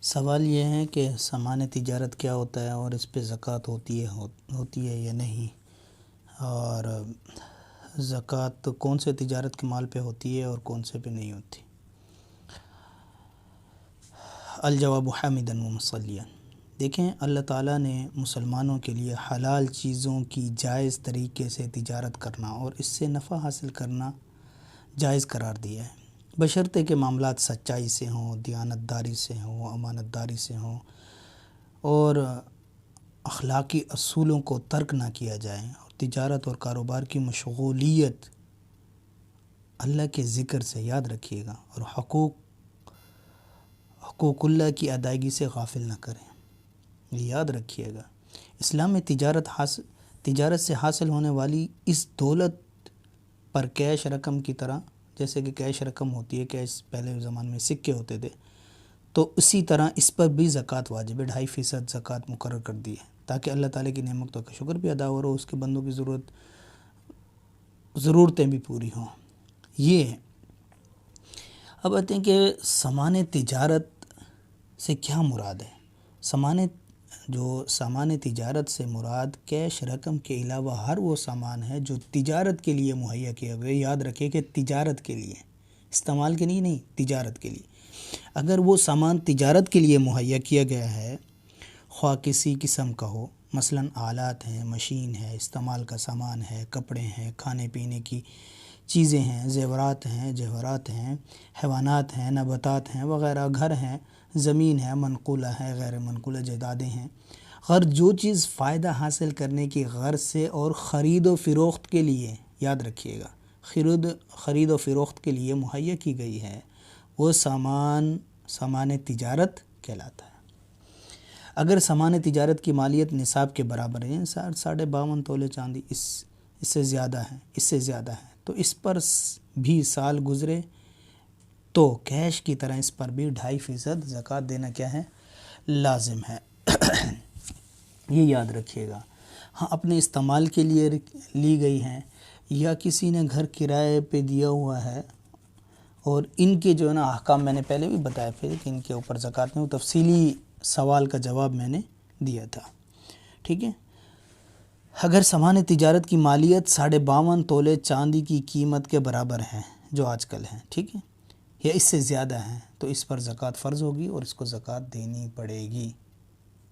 سوال یہ ہے کہ سامان تجارت کیا ہوتا ہے اور اس پہ زکوٰۃ ہوتی ہے یا نہیں، اور زکوٰۃ کون سے تجارت کے مال پہ ہوتی ہے اور کون سے پہ نہیں ہوتی۔ الجواب حامداً و مصلیاً۔ دیکھیں، اللہ تعالیٰ نے مسلمانوں کے لیے حلال چیزوں کی جائز طریقے سے تجارت کرنا اور اس سے نفع حاصل کرنا جائز قرار دیا ہے، بشرطے کہ معاملات سچائی سے ہوں، دیانت داری سے ہوں، امانت داری سے ہوں اور اخلاقی اصولوں کو ترک نہ کیا جائے، اور تجارت اور کاروبار کی مشغولیت اللہ کے ذکر سے، یاد رکھیے گا، اور حقوق اللہ کی ادائیگی سے غافل نہ کریں، یہ یاد رکھیے گا۔ اسلام میں تجارت سے حاصل ہونے والی اس دولت پر کیش رقم کی طرح، جیسے کہ کیش رقم ہوتی ہے، کیش پہلے زمانے میں سکے ہوتے تھے، تو اسی طرح اس پر بھی زکوٰۃ واجب ہے، 2.5% زکوٰۃ مقرر کر دی ہے، تاکہ اللہ تعالیٰ کی نعمتوں کا شکر بھی ادا ہو اور اس کے بندوں کی ضرورتیں بھی پوری ہوں۔ یہ ہے۔ اب آتے ہیں کہ سامان تجارت سے کیا مراد ہے۔ سامان تجارت سے مراد کیش رقم کے علاوہ ہر وہ سامان ہے جو تجارت کے لیے مہیا کیا گیا۔ یاد رکھیں کہ تجارت کے لیے، استعمال کے لیے نہیں، تجارت کے لیے۔ اگر وہ سامان تجارت کے لیے مہیا کیا گیا ہے، خواہ کسی قسم کا ہو، مثلاً آلات ہیں، مشین ہے، استعمال کا سامان ہے، کپڑے ہیں، کھانے پینے کی چیزیں ہیں، زیورات ہیں، جواہرات ہیں، حیوانات ہیں، نباتات ہیں وغیرہ، گھر ہیں، زمین ہے، منقولہ ہے، غیر منقولہ جائیدادیں ہیں، غرض جو چیز فائدہ حاصل کرنے کی غرض سے اور خرید و فروخت کے لیے، یاد رکھیے گا، خرید و فروخت کے لیے مہیا کی گئی ہے، وہ سامان تجارت کہلاتا ہے۔ اگر سامان تجارت کی مالیت نصاب کے برابر ہے، 52.5 تولے چاندی، اس سے زیادہ ہے تو اس پر بھی سال گزرے تو کیش کی طرح اس پر بھی 2.5% زکوٰۃ دینا کیا ہے؟ لازم ہے۔ یہ یاد رکھیے گا۔ ہاں، اپنے استعمال کے لیے لی گئی ہیں یا کسی نے گھر کرائے پہ دیا ہوا ہے، اور ان کے جو ہے نا احکام میں نے پہلے بھی بتایا پھر کہ ان کے اوپر زکوٰۃ میں، وہ تفصیلی سوال کا جواب میں نے دیا تھا، ٹھیک ہے۔ اگر سامان تجارت کی مالیت 52.5 تولے چاندی کی قیمت کے برابر ہے، جو آج کل ہے، ٹھیک ہے، یا اس سے زیادہ ہے، تو اس پر زکوٰۃ فرض ہوگی اور اس کو زکوٰۃ دینی پڑے گی،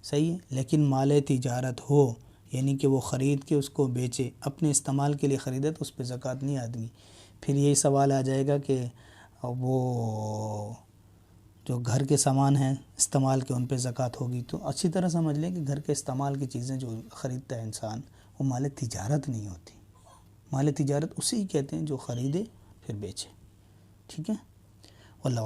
صحیح ہے۔ لیکن مال تجارت ہو، یعنی کہ وہ خرید کے اس کو بیچے، اپنے استعمال کے لیے خریدے، تو اس پہ زکوٰۃ نہیں آتی۔ پھر یہی سوال آ جائے گا کہ وہ جو گھر کے سامان ہیں استعمال کے، ان پہ زکوٰۃ ہوگی، تو اچھی طرح سمجھ لیں کہ گھر کے استعمال کی چیزیں جو خریدتا ہے انسان، وہ مال تجارت نہیں ہوتی۔ مال تجارت اسی کہتے ہیں جو خریدے پھر بیچے، ٹھیک ہے۔ واللہ